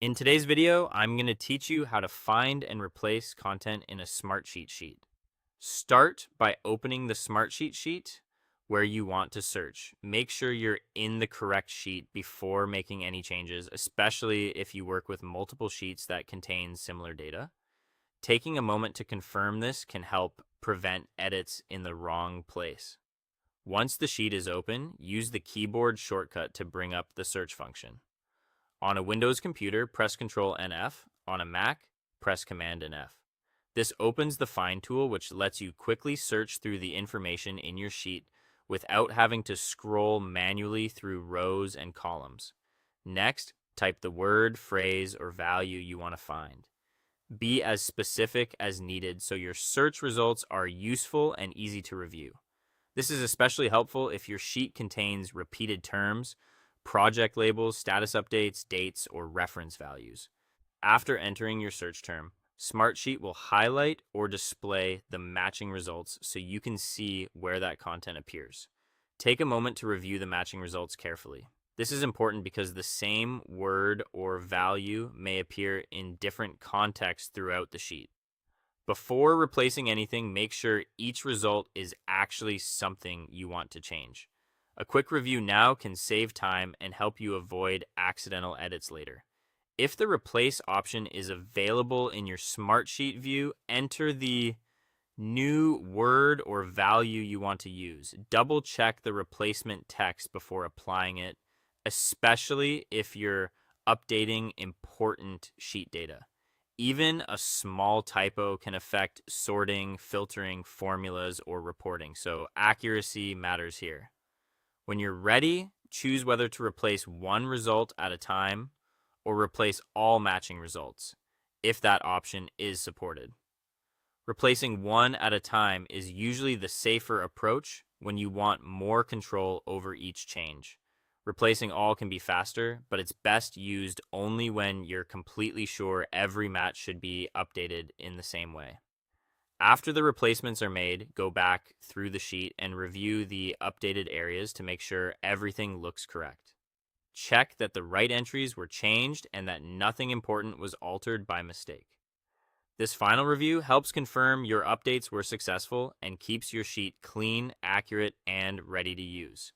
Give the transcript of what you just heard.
In today's video, I'm going to teach you how to find and replace content in a Smartsheet sheet. Start by opening the Smartsheet sheet where you want to search. Make sure you're in the correct sheet before making any changes, especially if you work with multiple sheets that contain similar data. Taking a moment to confirm this can help prevent edits in the wrong place. Once the sheet is open, use the keyboard shortcut to bring up the search function. On a Windows computer, press Ctrl and F. On a Mac, press Command and F. This opens the Find tool, which lets you quickly search through the information in your sheet without having to scroll manually through rows and columns. Next, type the word, phrase, or value you want to find. Be as specific as needed so your search results are useful and easy to review. This is especially helpful if your sheet contains repeated terms, project labels, status updates, dates, or reference values. After entering your search term, Smartsheet will highlight or display the matching results so you can see where that content appears. Take a moment to review the matching results carefully. This is important because the same word or value may appear in different contexts throughout the sheet. Before replacing anything, make sure each result is actually something you want to change. A quick review now can save time and help you avoid accidental edits later. If the replace option is available in your Smartsheet view, enter the new word or value you want to use. Double check the replacement text before applying it, especially if you're updating important sheet data. Even a small typo can affect sorting, filtering, formulas, or reporting, so accuracy matters here. When you're ready, choose whether to replace one result at a time or replace all matching results, if that option is supported. Replacing one at a time is usually the safer approach when you want more control over each change. Replacing all can be faster, but it's best used only when you're completely sure every match should be updated in the same way. After the replacements are made, go back through the sheet and review the updated areas to make sure everything looks correct. Check that the right entries were changed and that nothing important was altered by mistake. This final review helps confirm your updates were successful and keeps your sheet clean, accurate, and ready to use.